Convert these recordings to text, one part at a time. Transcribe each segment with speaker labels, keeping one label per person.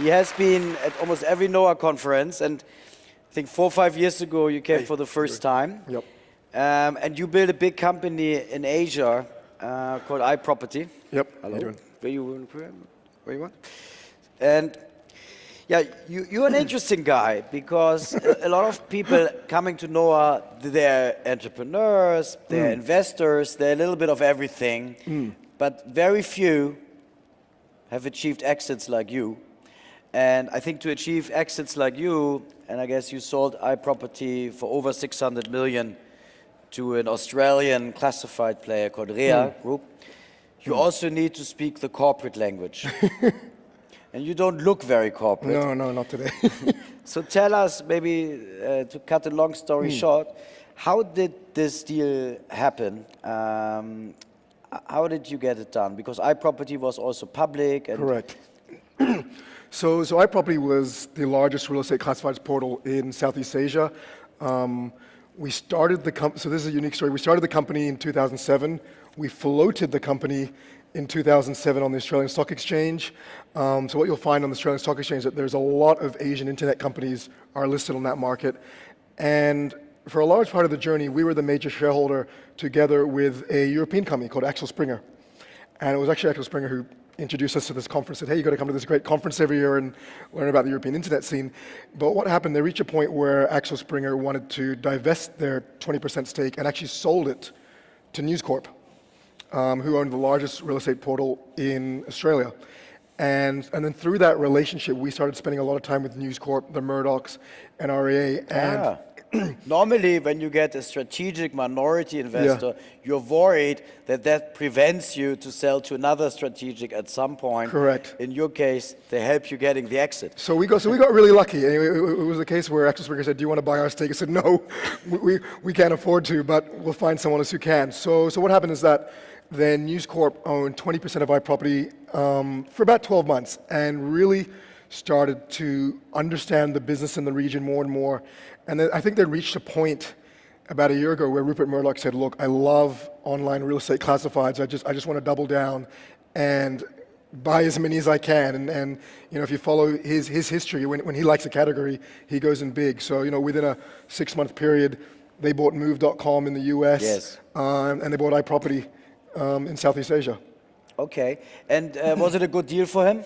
Speaker 1: He has been at almost every NOAH conference, and I think 4 or 5 years ago you came for the first time.
Speaker 2: Yep.
Speaker 1: And you built a big company in Asia called iProperty.
Speaker 2: Yep.
Speaker 1: Hello. Where you want? And yeah, you're an interesting guy because a lot of people coming to NOAH, they're entrepreneurs, they're investors, they're a little bit of everything, but very few have achieved exits like you. And I think to achieve exits like you, and I guess you sold iProperty for over 600 million to an Australian classified player called REA Group, you also need to speak the corporate language. And you don't look very corporate.
Speaker 2: No, not today.
Speaker 1: So tell us, maybe to cut a long story short, how did this deal happen? How did you get it done? Because iProperty was also public. And
Speaker 2: Correct. So iProperty was the largest real estate classifieds portal in Southeast Asia. We started the company, so this is a unique story. We started the company in 2007. We floated the company in 2007 on the Australian Stock Exchange. So what you'll find on the Australian Stock Exchange is that there's a lot of Asian internet companies are listed on that market. And for a large part of the journey, we were the major shareholder together with a European company called Axel Springer. And it was actually Axel Springer who introduced us to this conference, said, hey, you got to come to this great conference every year and learn about the European internet scene. But what happened, they reached a point where Axel Springer wanted to divest their 20% stake and actually sold it to News Corp, who owned the largest real estate portal in Australia. And then through that relationship, we started spending a lot of time with News Corp, the Murdochs, and REA. And
Speaker 1: normally, when you get a strategic minority investor, you're worried that that prevents you to sell to another strategic at some point.
Speaker 2: Correct.
Speaker 1: In your case, they help you getting the exit.
Speaker 2: So we got really lucky. It was a case where Axel Springer said, do you want to buy our stake? I said, no, we can't afford to, but we'll find someone else who can. So what happened is that then News Corp owned 20% of iProperty for about 12 months and really started to understand the business in the region more and more. And then I think they reached a point about a year ago where Rupert Murdoch said, look, I love online real estate classifieds. I just want to double down and buy as many as I can. And you know, if you follow his history, when he likes a category, he goes in big. So, you know, within a 6-month period, they bought Move.com in the US, and they bought iProperty in Southeast Asia.
Speaker 1: Okay. And was it a good deal for him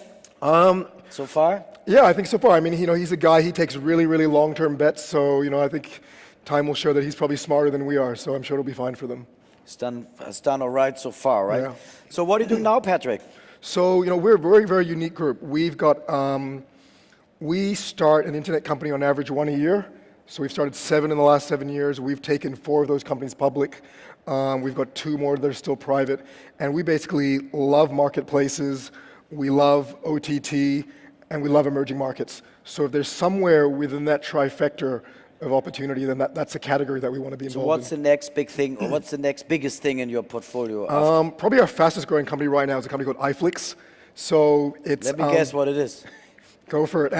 Speaker 1: so far?
Speaker 2: Yeah, I think so far. I mean, you know, he's a guy, he takes really, really long-term bets. So, you know, I think time will show that he's probably smarter than we are. So I'm sure it'll be fine for them.
Speaker 1: It's done all right so far, right?
Speaker 2: Yeah.
Speaker 1: So what do you do now, Patrick?
Speaker 2: So, you know, we're a very, very unique group. We've got, we start an internet company on average 1 a year. So we've started 7 in the last 7 years. We've taken 4 of those companies public. We've got 2 more that are still private. And we basically love marketplaces. We love OTT. And we love emerging markets. So if there's somewhere within that trifecta of opportunity, then that's a category that we want to be involved in.
Speaker 1: So what's the next big thing, or what's the next biggest thing in your portfolio?
Speaker 2: Probably our fastest growing company right now is a company called iFlix. So it's...
Speaker 1: Let me guess what it is.
Speaker 2: Go for it.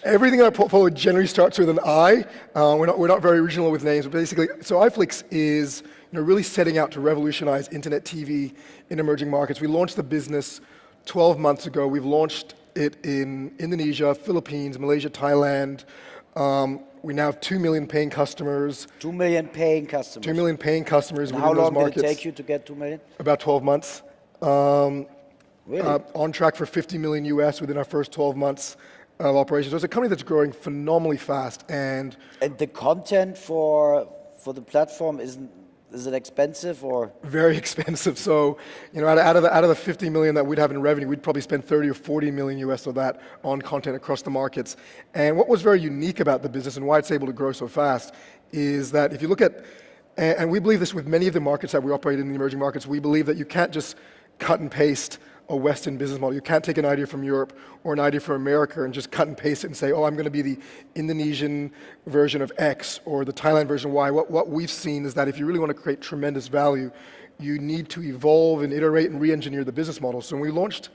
Speaker 2: Everything in our portfolio generally starts with an I. We're not very original with names, but basically, so iFlix is really setting out to revolutionize internet TV in emerging markets. We launched the business 12 months ago. We've launched it in Indonesia, Philippines, Malaysia, Thailand. We now have 2 million paying customers.
Speaker 1: 2 million paying customers.
Speaker 2: 2 million paying customers
Speaker 1: And
Speaker 2: within those markets.
Speaker 1: how long did it take you to get 2 million?
Speaker 2: About 12 months.
Speaker 1: Really?
Speaker 2: On track for 50 million US within our first 12 months of operations. So it's a company that's growing phenomenally fast. And
Speaker 1: the content for the platform is it expensive or?
Speaker 2: Very expensive. So, out of the 50 million that we'd have in revenue, we'd probably spend 30 or 40 million US of that on content across the markets. And what was very unique about the business and why it's able to grow so fast is that if you look at, and we believe this with many of the markets that we operate in the emerging markets, we believe that you can't just cut and paste a Western business model. You can't take an idea from Europe or an idea from America and just cut and paste it and say, oh, I'm going to be the Indonesian version of X or the Thailand version of Y. What we've seen is that if you really want to create tremendous value, you need to evolve and iterate and re-engineer the business model. So when we launched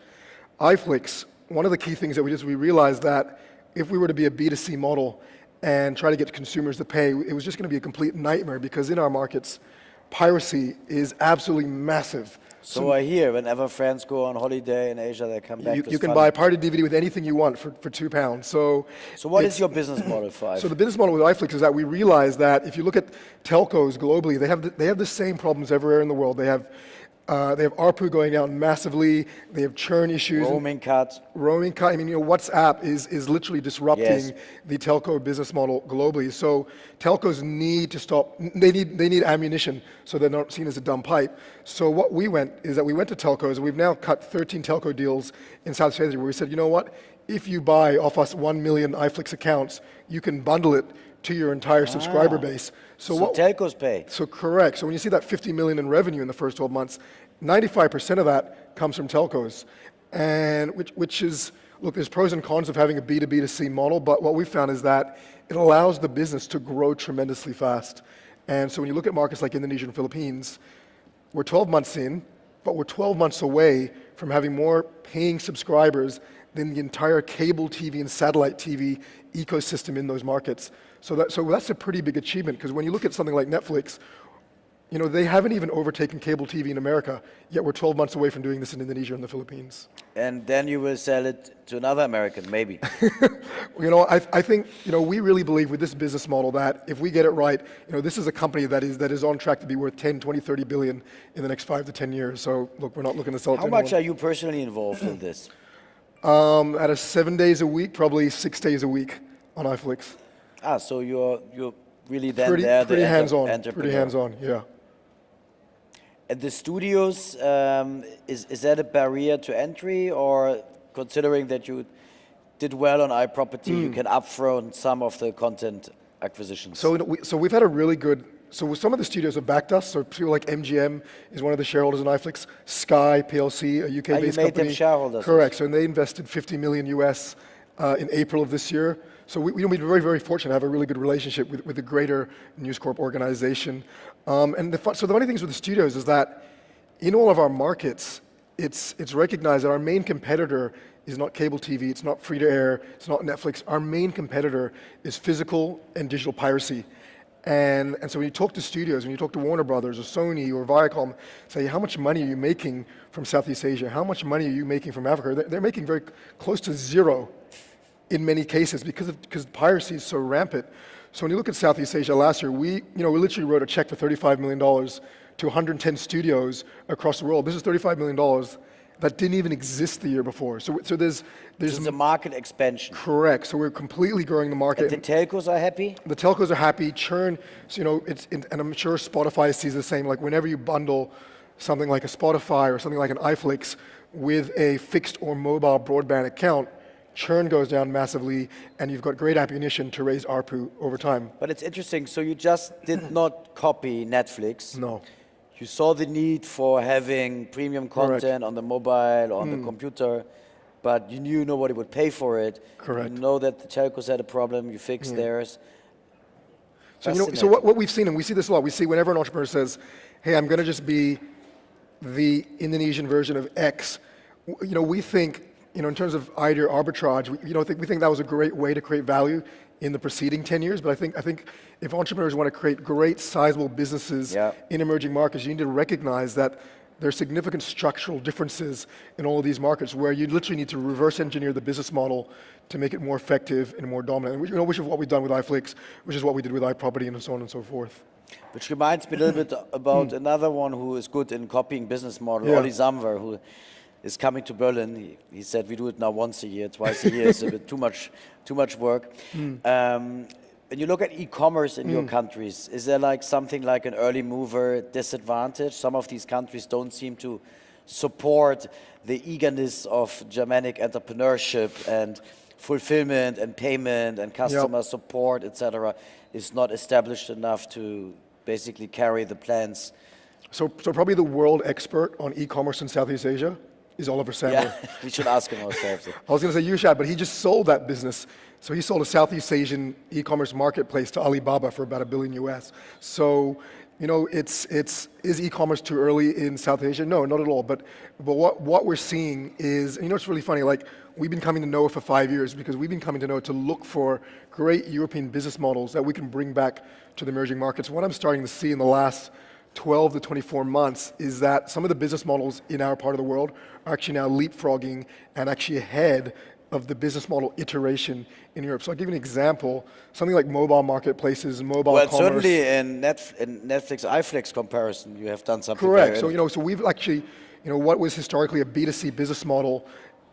Speaker 2: iFlix, one of the key things that we did is we realized that if we were to be a B2C model and try to get consumers to pay, it was just going to be a complete nightmare because in our markets, piracy is absolutely massive.
Speaker 1: So I hear whenever friends go on holiday in Asia, they come back.
Speaker 2: You can buy a party DVD with anything you want for £2.
Speaker 1: So what is your business model for
Speaker 2: So the business model with iFlix is that we realize that if you look at telcos globally, they have the same problems everywhere in the world. They have ARPU going down massively. They have churn issues.
Speaker 1: Roaming cuts.
Speaker 2: Roaming cut. I mean, WhatsApp is literally disrupting the telco business model globally. So telcos need to stop. They need ammunition so they're not seen as a dumb pipe. So what we went to telcos, and we've now cut 13 telco deals in Southeast Asia where we said, you know what? If you buy off us 1 million iFlix accounts, you can bundle it to your entire subscriber base. So
Speaker 1: telcos pay.
Speaker 2: So correct. So when you see that 50 million in revenue in the first 12 months, 95% of that comes from telcos, and which is, look, there's pros and cons of having a B2B2C model, but what we found is that it allows the business to grow tremendously fast. And so when you look at markets like Indonesia and Philippines, we're 12 months in, but we're 12 months away from having more paying subscribers than the entire cable TV and satellite TV ecosystem in those markets. So that's a pretty big achievement, because when you look at something like Netflix, you know, they haven't even overtaken cable TV in America, yet we're 12 months away from doing this in Indonesia and the Philippines.
Speaker 1: And then you will sell it to another American, maybe.
Speaker 2: You know, I think, you know, we really believe with this business model that if we get it right, you know, this is a company that is on track to be worth 10, 20, 30 billion in the next 5 to 10 years. So look, we're not looking to sell it to anyone.
Speaker 1: How much are you personally involved in this?
Speaker 2: At 7 days a week, probably 6 days a week on iFlix.
Speaker 1: So you're really then
Speaker 2: pretty hands-on. Pretty hands-on, yeah.
Speaker 1: And the studios, is that a barrier to entry, or considering that you did well on iProperty, you can upfront some of the content acquisitions?
Speaker 2: So we've had a really good. So some of the studios have backed us. So people like MGM is one of the shareholders in iFlix. Sky PLC, a UK-based company.
Speaker 1: You made them shareholders.
Speaker 2: Correct. So they invested 50 million US in April of this year. So we're very, very fortunate to have a really good relationship with the greater News Corp organization. And so the funny things with the studios is that in all of our markets, it's recognized that our main competitor is not cable TV, it's not free-to-air, it's not Netflix. Our main competitor is physical and digital piracy. And so when you talk to studios, when you talk to Warner Brothers or Sony or Viacom, say, how much money are you making from Southeast Asia? How much money are you making from Africa? They're making very close to zero in many cases because piracy is so rampant. So when you look at Southeast Asia last year, we literally wrote a check for $35 million to 110 studios across the world. This is $35 million that didn't even exist the year before. So there's
Speaker 1: a market expansion.
Speaker 2: Correct. So we're completely growing the market.
Speaker 1: And the telcos are happy?
Speaker 2: The telcos are happy. Churn, so, you know, and I'm sure Spotify sees the same. Like whenever you bundle something like a Spotify or something like an iFlix with a fixed or mobile broadband account, churn goes down massively, and you've got great ammunition to raise ARPU over time.
Speaker 1: But it's interesting. So you just did not copy Netflix.
Speaker 2: No.
Speaker 1: You saw the need for having premium content
Speaker 2: Correct.
Speaker 1: On the mobile, on the computer, but you knew nobody would pay for it.
Speaker 2: Correct.
Speaker 1: You know that the telcos had a problem, you fixed theirs.
Speaker 2: So, you know, so what we've seen, and we see this a lot, we see whenever an entrepreneur says, hey, I'm going to just be the Indonesian version of X, you know, we think, you know, in terms of idea arbitrage, we think that was a great way to create value in the preceding 10 years. But I think if entrepreneurs want to create great, sizable businesses in emerging markets, you need to recognize that there are significant structural differences in all of these markets where you literally need to reverse engineer the business model to make it more effective and more dominant. And which is what we've done with iFlix, which is what we did with iProperty, and so on and so forth.
Speaker 1: Which reminds me a little bit about another one who is good in copying business model, Rodyznek, who is coming to Berlin. He said we do it now once a year, twice a year. It's a bit too much work. When you look at e-commerce in your countries, is there like something like an early mover disadvantage? Some of these countries don't seem to support the eagerness of Germanic entrepreneurship, and fulfillment and payment and customer support, etc., is not established enough to basically carry the plans.
Speaker 2: So probably the world expert on e-commerce in Southeast Asia is Oliver Sandler.
Speaker 1: Yeah, we should ask him ourselves.
Speaker 2: I was going to say Yushad, but he just sold that business. So he sold a Southeast Asian e-commerce marketplace to Alibaba for about $1 billion US. So, you know, is e-commerce too early in South Asia? No, not at all. But what we're seeing is, you know, it's really funny. Like we've been coming to NOAH for 5 years because we've been coming to NOAH to look for great European business models that we can bring back to the emerging markets. What I'm starting to see in the last 12 to 24 months is that some of the business models in our part of the world are actually now leapfrogging and actually ahead of the business model iteration in Europe. So I'll give you an example, something like mobile marketplaces and mobile
Speaker 1: Well,
Speaker 2: commerce.
Speaker 1: certainly in Netflix, iFlix comparison, you have done something
Speaker 2: Correct.
Speaker 1: very
Speaker 2: So, so we've actually, what was historically a B2C business model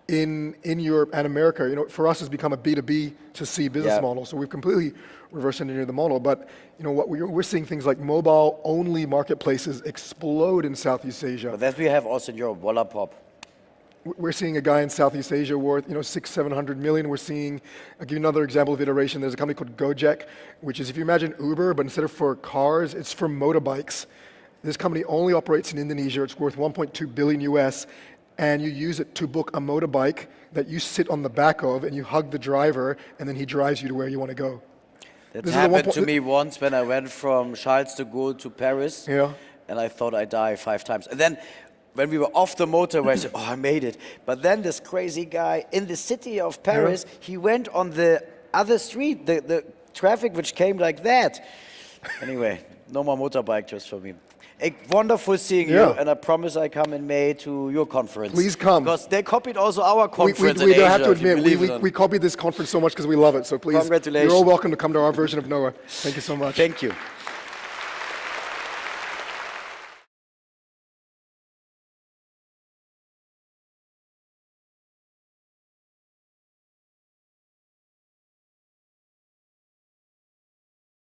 Speaker 2: in Europe and America, for us has become a B2B to C business model. So we've completely reverse engineered the model. But, what we're seeing things like mobile-only marketplaces explode in Southeast Asia.
Speaker 1: But that we have also in Europe, Wallapop.
Speaker 2: We're seeing a guy in Southeast Asia worth, 600-700 million. We're seeing, I'll give you another example of iteration. There's a company called Gojek, which is, if you imagine Uber, but instead of for cars, it's for motorbikes. This company only operates in Indonesia. It's worth 1.2 billion US, and you use it to book a motorbike that you sit on the back of, and you hug the driver, and then he drives you to where you want to go.
Speaker 1: That happened to me once when I went from Charles de Gaulle to Paris, and I thought I'd die 5 times. And then when we were off the motorway, I said, I made it. But then this crazy guy in the city of Paris, he went on the other street, the traffic which came like that. Anyway, no more motorbike just for me. Wonderful seeing you, and I promise I come in May to your conference.
Speaker 2: Please come.
Speaker 1: Because they copied also our conference in
Speaker 2: we
Speaker 1: Asia.
Speaker 2: have to admit, we copied this conference so much because we love it. So please,
Speaker 1: congratulations.
Speaker 2: you're all welcome to come to our version of NOAH. Thank you so much.
Speaker 1: Thank you.